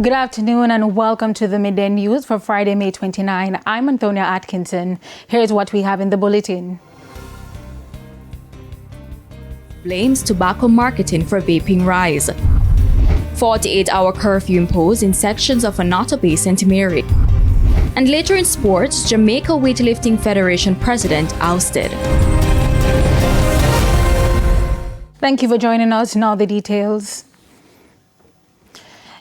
Good afternoon and welcome to the Midday News for Friday, May 29. I'm Antonia Atkinson. Here's what we have in the bulletin. Blames tobacco marketing for vaping rise. 48-hour curfew imposed in sections of Anata Bay, St. Mary. And later in sports, Jamaica Weightlifting Federation President ousted. Thank you for joining us. Now the details.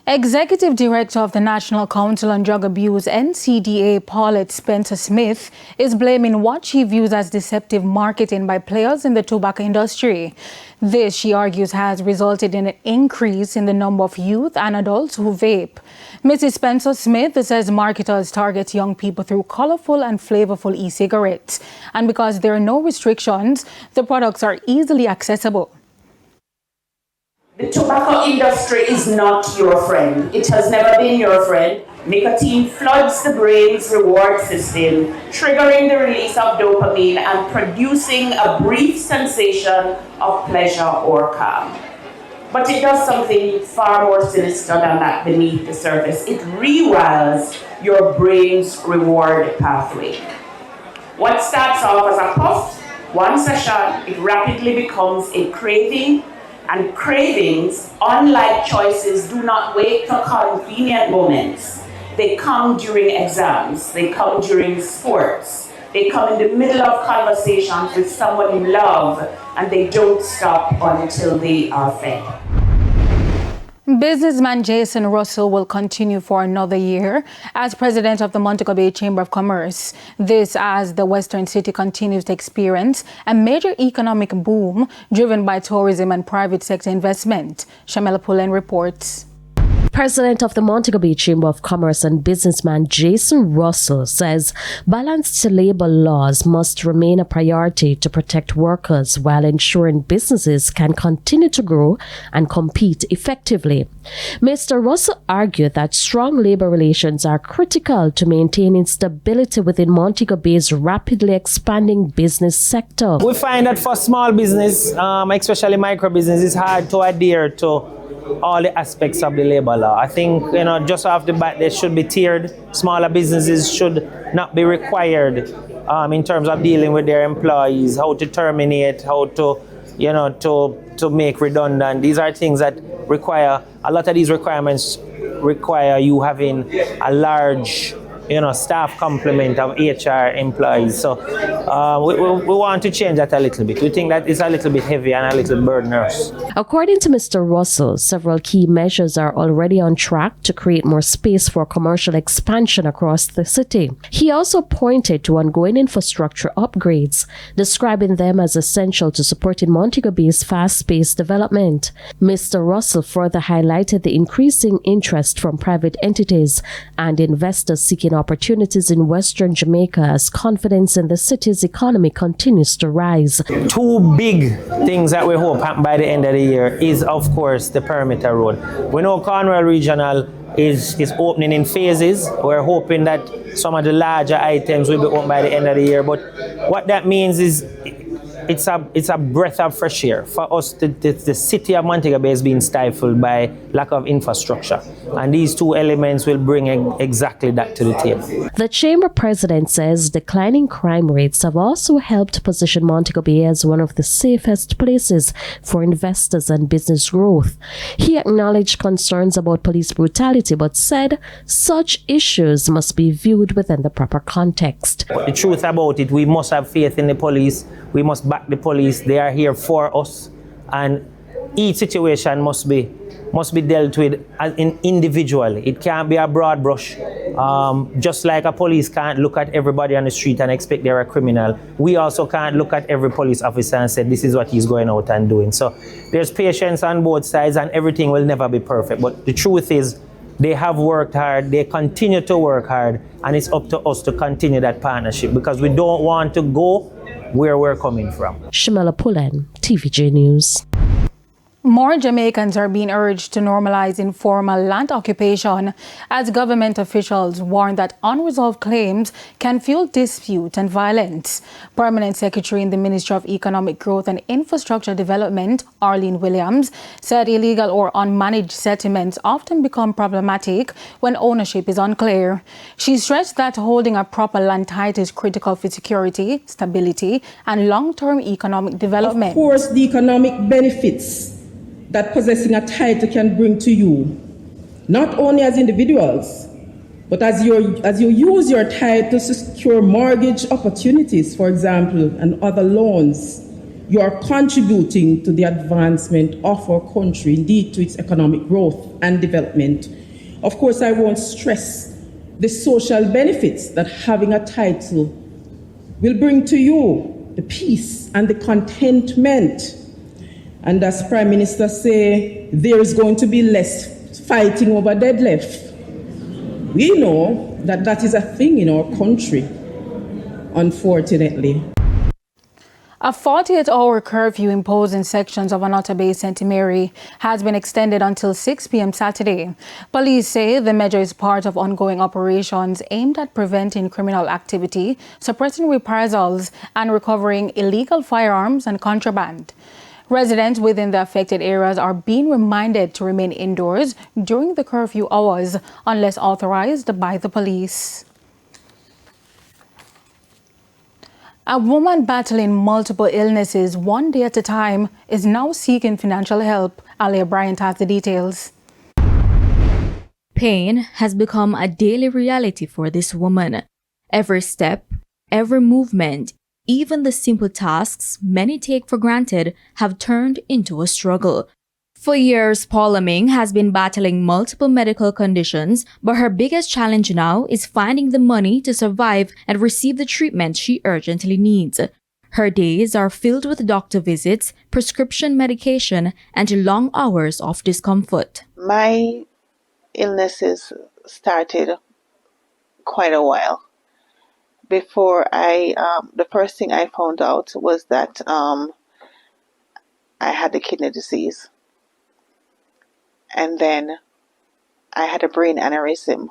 Executive Director of the National Council on Drug Abuse, NCDA, Paulette Spencer-Smith, is blaming what she views as deceptive marketing by players in the tobacco industry. This, she argues, has resulted in an increase in the number of youth and adults who vape. Mrs. Spencer-Smith says marketers target young people through colorful and flavorful e-cigarettes. And because there are no restrictions, the products are easily accessible. The tobacco industry is not your friend. It has never been your friend. Nicotine floods the brain's reward system, triggering the release of dopamine and producing a brief sensation of pleasure or calm. But it does something far more sinister than that beneath the surface. It rewires your brain's reward pathway. What starts off as a puff, one session, it rapidly becomes a craving. And cravings, unlike choices, do not wait for convenient moments. They come during exams, they come during sports, they come in the middle of conversations with someone you love, and they don't stop until they are fed. Businessman Jason Russell will continue for another year as president of the Montego Bay Chamber of Commerce. This as the Western City continues to experience a major economic boom driven by tourism and private sector investment. Shamela Pullen reports. President of the Montego Bay Chamber of Commerce and businessman Jason Russell says balanced labor laws must remain a priority to protect workers while ensuring businesses can continue to grow and compete effectively. Mr. Russell argued that strong labor relations are critical to maintaining stability within Montego Bay's rapidly expanding business sector. We find that for small business, especially micro business, it's hard to adhere to all the aspects of the labor law. I think, just off the bat, they should be tiered. Smaller businesses should not be required in terms of dealing with their employees, how to terminate, how to, to make redundant. These are things that require, a lot of these requirements require you having a large staff complement of HR employees. So we want to change that a little bit. We think that it's a little bit heavy and a little burdenous. According to Mr. Russell, several key measures are already on track to create more space for commercial expansion across the city. He also pointed to ongoing infrastructure upgrades, describing them as essential to supporting Montego Bay's fast-paced development. Mr. Russell further highlighted the increasing interest from private entities and investors seeking opportunities in Western Jamaica as confidence in the city's economy continues to rise. Two big things that we hope happen by the end of the year is, of course, the perimeter road. We know Cornwall Regional is opening in phases. We're hoping that some of the larger items will be opened by the end of the year. But what that means is it's a breath of fresh air. For us, the city of Montego Bay is being stifled by lack of infrastructure. And these two elements will bring exactly that to the table. The Chamber President says declining crime rates have also helped position Montego Bay as one of the safest places for investors and business growth. He acknowledged concerns about police brutality, but said such issues must be viewed within the proper context. The truth about it, we must have faith in the police. We must back the police. They are here for us, and each situation must be dealt with individually. It can't be a broad brush. Just like a police can't look at everybody on the street and expect they're a criminal, we also can't look at every police officer and say this is what he's going out and doing. So there's patience on both sides, and everything will never be perfect. But the truth is, they have worked hard, they continue to work hard, and it's up to us to continue that partnership because we don't want to go where we're coming from. Shamela Pullen, TVJ News. More Jamaicans are being urged to normalize informal land occupation as government officials warn that unresolved claims can fuel dispute and violence. Permanent Secretary in the Ministry of Economic Growth and Infrastructure Development, Arlene Williams, said illegal or unmanaged settlements often become problematic when ownership is unclear. She stressed that holding a proper land title is critical for security, stability, and long-term economic development. Of course, the economic benefits that possessing a title can bring to you, not only as individuals, but as you use your title to secure mortgage opportunities, for example, and other loans, you are contributing to the advancement of our country, indeed to its economic growth and development. Of course, I won't stress the social benefits that having a title will bring to you, the peace and the contentment. And as Prime Minister say, there is going to be less fighting over deadlift. We know that that is a thing in our country, unfortunately. A 48-hour curfew imposed in sections of Anota Bay St. Mary has been extended until 6 p.m. Saturday. Police say the measure is part of ongoing operations aimed at preventing criminal activity, suppressing reprisals, and recovering illegal firearms and contraband. Residents within the affected areas are being reminded to remain indoors during the curfew hours unless authorized by the police. A woman battling multiple illnesses one day at a time is now seeking financial help. Alia Bryant has the details. Pain has become a daily reality for this woman. Every step, every movement, even the simple tasks many take for granted have turned into a struggle. For years, Paula Ming has been battling multiple medical conditions, but her biggest challenge now is finding the money to survive and receive the treatment she urgently needs. Her days are filled with doctor visits, prescription medication, and long hours of discomfort. My illnesses started quite a while. Before the first thing I found out was that I had the kidney disease. And then I had a brain aneurysm.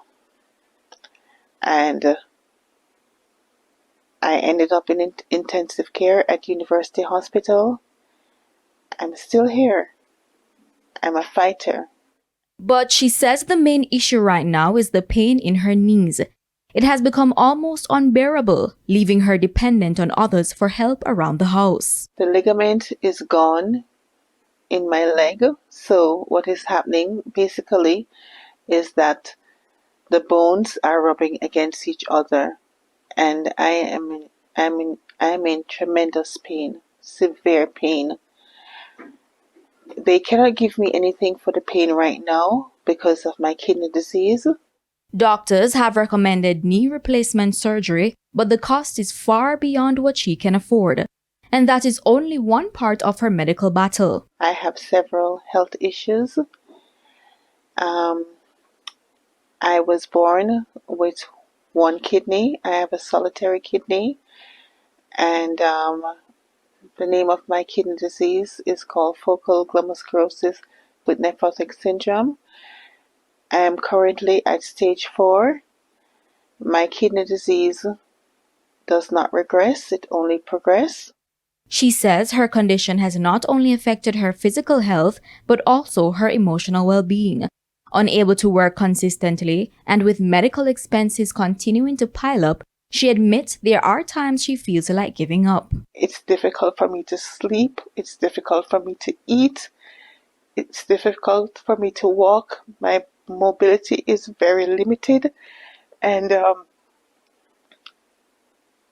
And I ended up in intensive care at University Hospital. I'm still here. I'm a fighter. But she says the main issue right now is the pain in her knees. It has become almost unbearable, leaving her dependent on others for help around the house. The ligament is gone in my leg. So what is happening basically is that the bones are rubbing against each other, and I'm in tremendous pain, severe pain. They cannot give me anything for the pain right now because of my kidney disease. Doctors have recommended knee replacement surgery, but the cost is far beyond what she can afford. And that is only one part of her medical battle. I have several health issues. I was born with one kidney. I have a solitary kidney. And the name of my kidney disease is called focal glomerulosclerosis with nephrotic syndrome. I am currently at stage 4. My kidney disease does not regress, it only progresses. She says her condition has not only affected her physical health, but also her emotional well-being. Unable to work consistently, and with medical expenses continuing to pile up, she admits there are times she feels like giving up. It's difficult for me to sleep, it's difficult for me to eat, it's difficult for me to walk. My mobility is very limited, and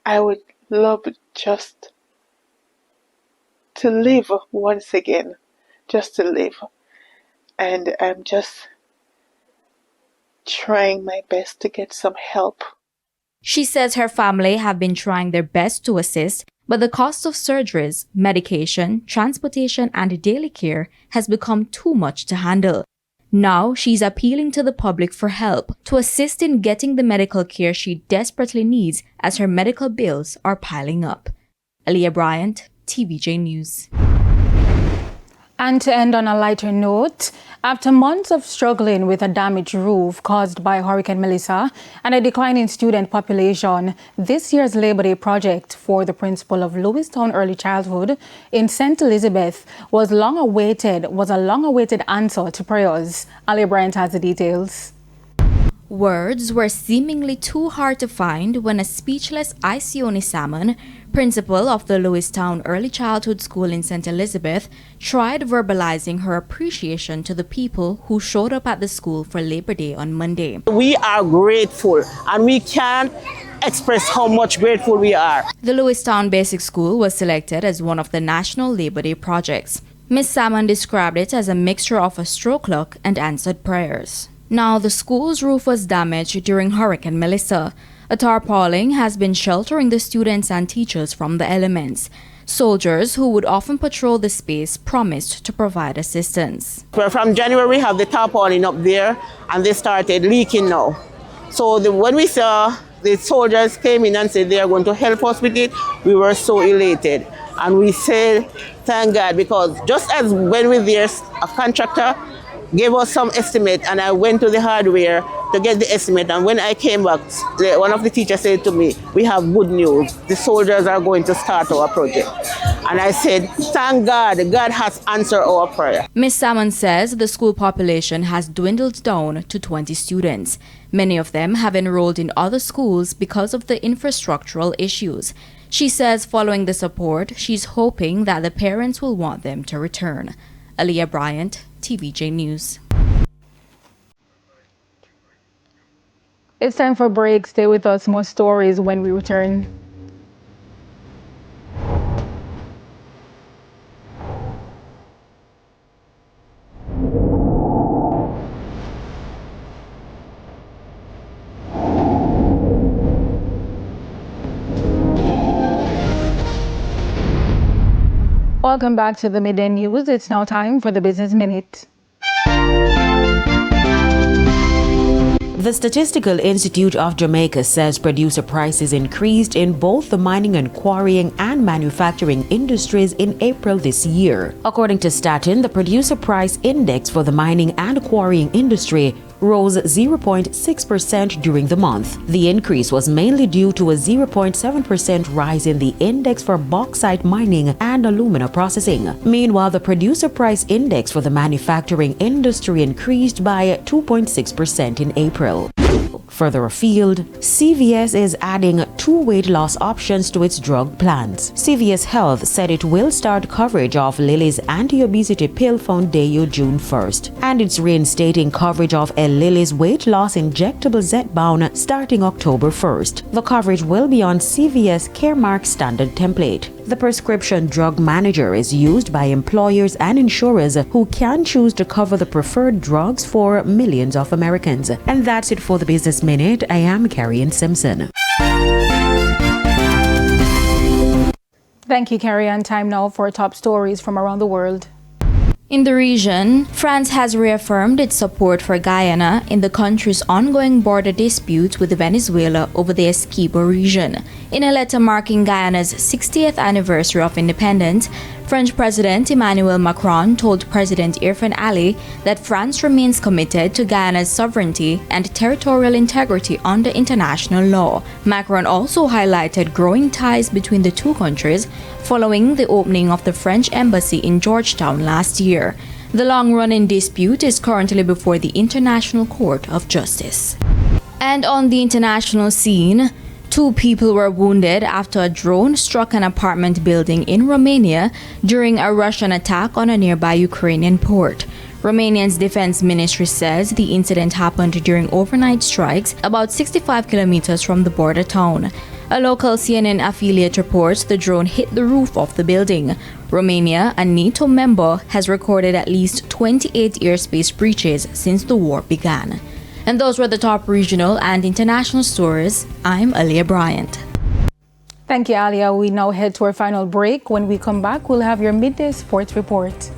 I would love just to live once again, just to live. And I'm just trying my best to get some help. She says her family have been trying their best to assist, but the cost of surgeries, medication, transportation, and daily care has become too much to handle. Now she's appealing to the public for help to assist in getting the medical care she desperately needs as her medical bills are piling up. Aaliyah Bryant, TVJ News. And to end on a lighter note, after months of struggling with a damaged roof caused by Hurricane Melissa and a declining student population, this year's Labor Day project for the principal of Lewistown Early Childhood in St. Elizabeth was a long-awaited answer to prayers. Ali Bryant has the details. Words were seemingly too hard to find when a speechless Isione Salmon, principal of the Lewistown Early Childhood School in St. Elizabeth, tried verbalizing her appreciation to the people who showed up at the school for Labor Day on Monday. We are grateful and we can't express how much grateful we are. The Lewistown Basic School was selected as one of the National Labor Day projects. Ms. Salmon described it as a mixture of a stroke luck and answered prayers. Now, the school's roof was damaged during Hurricane Melissa. A tarpaulin has been sheltering the students and teachers from the elements. Soldiers who would often patrol the space promised to provide assistance. From January, we have the tarpaulin up there and they started leaking now. So when we saw the soldiers came in and said they are going to help us with it, we were so elated. And we said, thank God, because just as when we were there, a contractor gave us some estimate and I went to the hardware to get the estimate, and when I came back, one of the teachers said to me, we have good news, the soldiers are going to start our project. And I said, thank God, God has answered our prayer. Ms. Salmon says the school population has dwindled down to 20 students. Many of them have enrolled in other schools because of the infrastructural issues. She says following the support, she's hoping that the parents will want them to return. Aliyah Bryant, TVJ News. It's time for a break. Stay with us. More stories when we return. Welcome back to the Midday News. It's now time for the Business Minute. The Statistical Institute of Jamaica says producer prices increased in both the mining and quarrying and manufacturing industries in April this year. According to Statin, the producer price index for the mining and quarrying industry rose 0.6% during the month. The increase was mainly due to a 0.7% rise in the index for bauxite mining and alumina processing. Meanwhile, the producer price index for the manufacturing industry increased by 2.6% in April. Further afield, CVS is adding 2 weight loss options to its drug plans. CVS Health said it will start coverage of Lilly's anti-obesity pill Foundayo June 1st, and it's reinstating coverage of Lilly's weight loss injectable Zepbound starting October 1st. The coverage will be on CVS Caremark standard template. The prescription drug manager is used by employers and insurers who can choose to cover the preferred drugs for millions of Americans. And that's it for the Business Minute. I am Carrie Ann Simpson. Thank you, Carrie Ann. Time now for top stories from around the world. In the region, France has reaffirmed its support for Guyana in the country's ongoing border dispute with Venezuela over the Essequibo region. In a letter marking Guyana's 60th anniversary of independence, French President Emmanuel Macron told President Irfan Ali that France remains committed to Guyana's sovereignty and territorial integrity under international law. Macron also highlighted growing ties between the two countries following the opening of the French embassy in Georgetown last year. The long-running dispute is currently before the International Court of Justice. And on the international scene, 2 people were wounded after a drone struck an apartment building in Romania during a Russian attack on a nearby Ukrainian port. Romania's defense ministry says the incident happened during overnight strikes about 65 kilometers from the border town. A local CNN affiliate reports the drone hit the roof of the building. Romania, a NATO member, has recorded at least 28 airspace breaches since the war began. And those were the top regional and international stories. I'm Aliyah Bryant. Thank you, Aliyah. We now head to our final break. When we come back, we'll have your midday sports report.